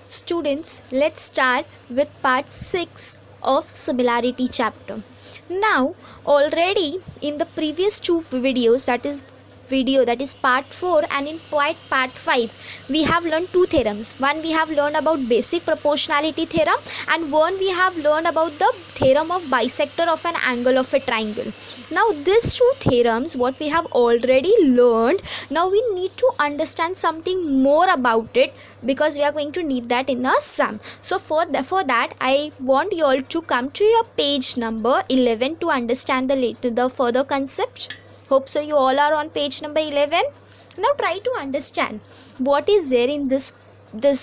Students, let's start with part 6 of similarity chapter. Now, already in the previous two videos, that is part 4 and in part 5, we have learned two theorems. One we have learned about basic proportionality theorem, and one we have learned about the theorem of bisector of an angle of a triangle. Now these two theorems what we have already learned, now we need to understand something more about it, because we are going to need that in the sum. So for that I want you all to come to your page number 11 to understand the further concept. Hope so you all are on page number 11. Now try to understand what is there in this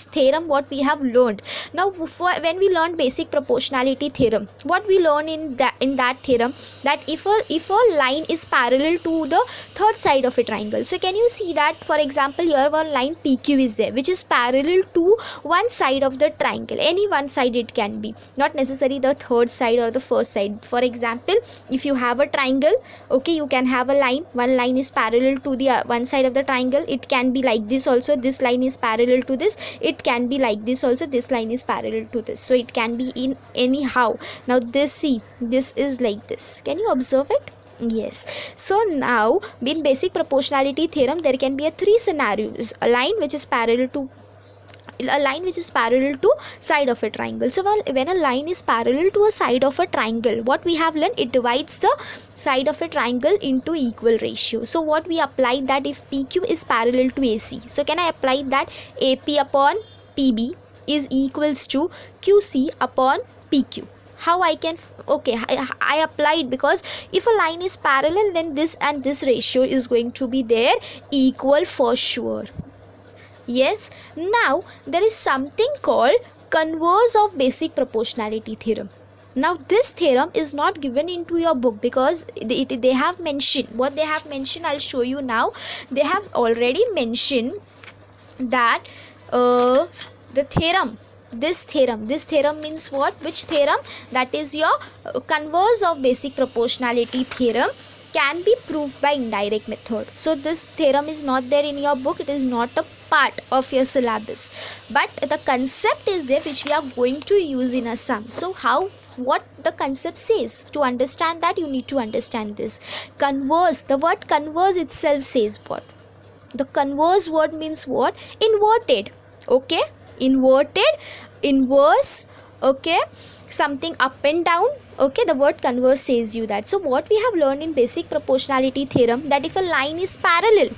theorem what we have learned. Now when we learned basic proportionality theorem, what we learn in that theorem, that if a line is parallel to the third side of a triangle. So can you see that, for example, here one line PQ is there which is parallel to one side of the triangle, any one side it can be, not necessarily the third side or the first side. For example, if you have a triangle, okay, you can have a line, one line is parallel to the one side of the triangle. It can be like this also, this line is parallel to this. It can be like this also, this line is parallel to this. So it can be in anyhow. Now this, see, this is like this. Can you observe it? Yes. So now in basic proportionality theorem there can be three scenarios: a line which is parallel to side of a triangle. So when a line is parallel to a side of a triangle, what we have learned, it divides the side of a triangle into equal ratio. So what we applied, that if PQ is parallel to AC, so can I apply that AP upon PB is equals to QC upon PQ. How I can, okay, I applied, because if a line is parallel, then this and this ratio is going to be there equal for sure. Yes. Now there is something called converse of basic proportionality theorem. Now this theorem is not given into your book, because they have mentioned, what they have mentioned I'll show you now. They have already mentioned that the theorem, this theorem means what? Which theorem? That is your converse of basic proportionality theorem can be proved by indirect method. So this theorem is not there in your book, it is not a part of your syllabus, but the concept is there which we are going to use in a sum. So what the concept says, to understand that you need to understand this. Converse, the word converse itself says what? The converse word means what? Inverted. Okay, inverse, okay, something up and down. Okay, the word converse says you that. So what we have learned in basic proportionality theorem, that if a line is parallel,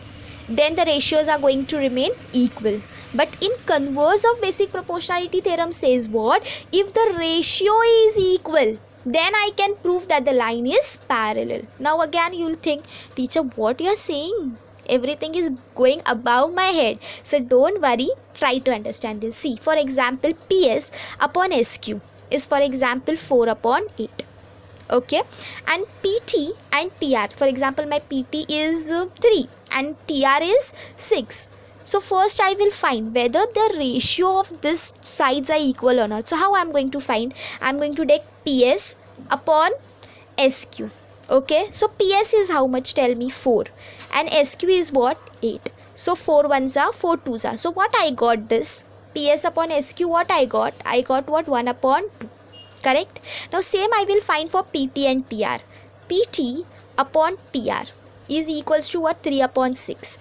then the ratios are going to remain equal. But in converse of basic proportionality theorem says what? If the ratio is equal, then I can prove that the line is parallel. Now again you will think, teacher, what you are saying? Everything is going above my head. So don't worry, try to understand this. See, for example, PS upon SQ is, for example, 4 upon 8. Okay, and PT and TR, for example, my PT is 3 and TR is 6. So first I will find whether the ratio of these sides are equal or not. So how I am going to find? I am going to take PS upon SQ. Okay, so PS is how much? Tell me. 4, and SQ is what? 8. So 4 ones are 4 twos are. So what I got, this PS upon SQ, what I got? I got what? 1 upon 2. Correct. Now same I will find for PT and TR. PT upon TR is equals to what? 3 upon 6.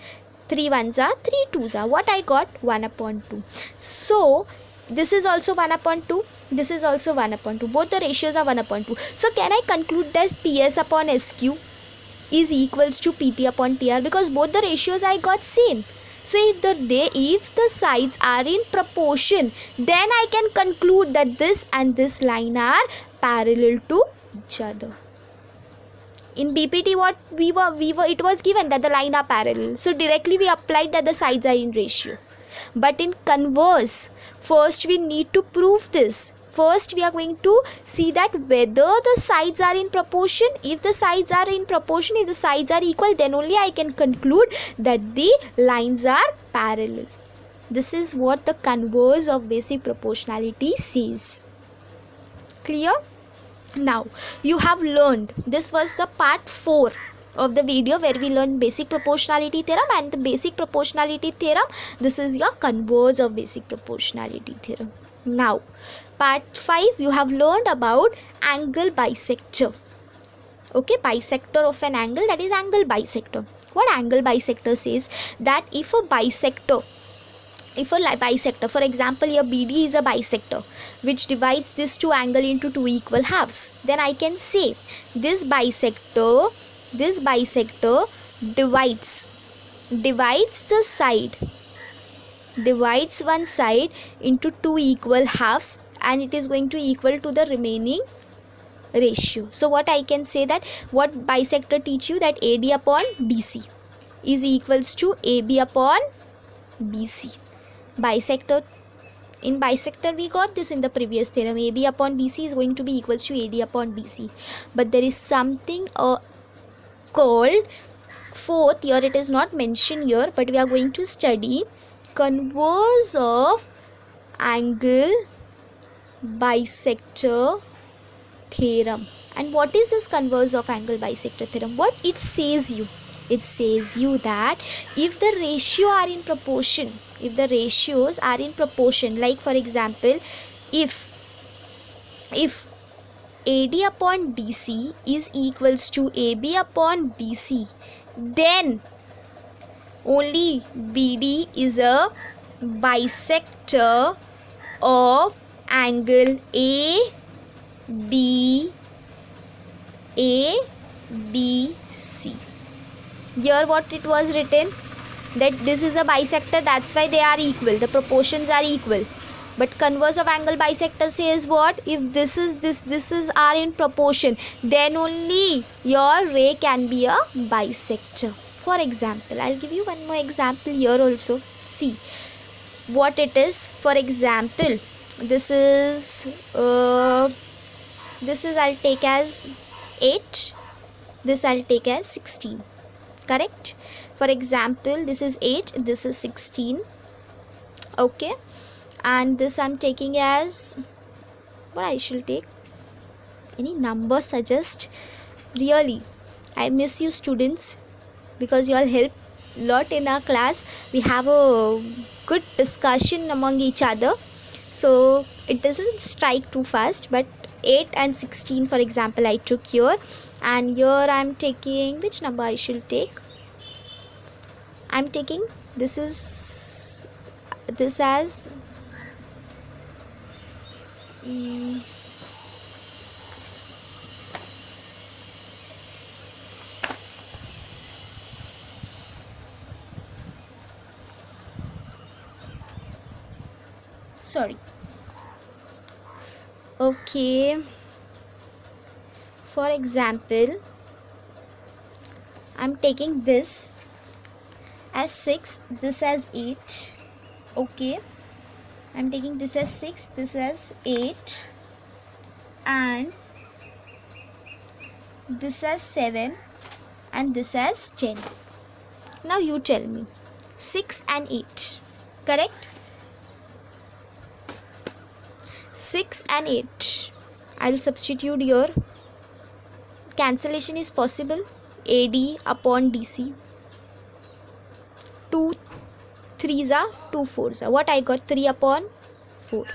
3 ones are 3 twos are. What I got? 1 upon 2. So this is also 1 upon 2. This is also 1 upon 2. Both the ratios are 1 upon 2. So can I conclude that PS upon SQ is equals to PT upon TR, because both the ratios I got same. So if the sides are in proportion, then I can conclude that this and this line are parallel to each other. In BPT, what it was given that the line are parallel. So directly we applied that the sides are in ratio. But in converse, first we need to prove this. First we are going to see that whether the sides are in proportion. If the sides are in proportion, if the sides are equal, then only I can conclude that the lines are parallel. This is what the converse of basic proportionality says. Clear? Now you have learned, this was the part 4 of the video where we learned basic proportionality theorem, and the basic proportionality theorem, this is your converse of basic proportionality theorem. Now part 5, you have learned about angle bisector. Okay, bisector of an angle, that is angle bisector. What angle bisector says, that if a bisector, for example your BD is a bisector which divides this two angle into two equal halves, then I can say this bisector divides one side into two equal halves, and it is going to equal to the remaining ratio. So what I can say, that what bisector teach you, that AD upon BC is equals to AB upon BC. In bisector we got this in the previous theorem, AB upon BC is going to be equals to AD upon BC. But there is something called fourth, here it is not mentioned here, but we are going to study converse of angle bisector theorem. And what is this converse of angle bisector theorem? What it says you? It says you that if the ratios are in proportion, like for example, if AD upon BC is equals to AB upon BC, then only BD is a bisector of angle ABC. Here what it was written, that this is a bisector, that's why they are equal, the proportions are equal. But converse of angle bisector says what? If this is are in proportion, then only your ray can be a bisector. For example, I'll give you one more example here also. See what it is. For example, this is I'll take as 8, this I'll take as 16. Correct? For example, this is 8, this is 16. Okay, and this I'm taking as, what I should take? Any number suggest? Really, I miss you students, because you all help lot in our class. We have a good discussion among each other, so it doesn't strike too fast. But 8 and 16 for example I took here, and here I'm taking, which number I should take? I'm taking this as sorry. Okay, for example, I'm taking this as 6, this as 8. Okay, I'm taking this as 6, this as 8, and this as 7, and this as 10. Now you tell me, 6 and 8, correct? 6 and 8, I'll substitute here. Cancellation is possible. AD upon DC, 2 3s are 2 4s are, what I got? 3 upon 4,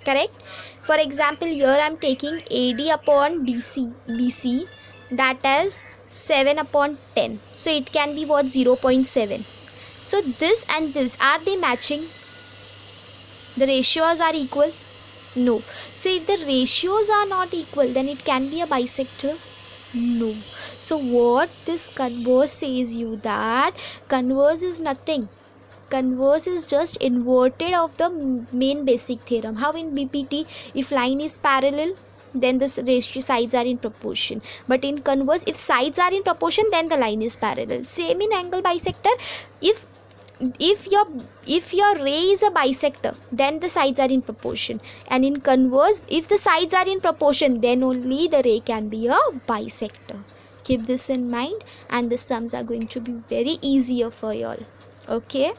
correct? For example, here I'm taking AD upon BC, that is 7 upon 10, so it can be what? 0.7. So this and this, are they matching? The ratios are equal? No. So if the ratios are not equal, then it can be a bisector? No. So what this converse says you, that converse is nothing. Converse is just inverted of the main basic theorem. How in BPT, if line is parallel, then the ratio sides are in proportion. But in converse, if sides are in proportion, then the line is parallel. Same in angle bisector. If your ray is a bisector, then the sides are in proportion, and in converse, if the sides are in proportion, then only the ray can be a bisector. Keep this in mind, and the sums are going to be very easier for you all. Okay,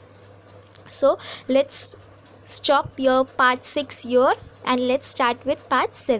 so let's stop your part 6 here, and let's start with part 7.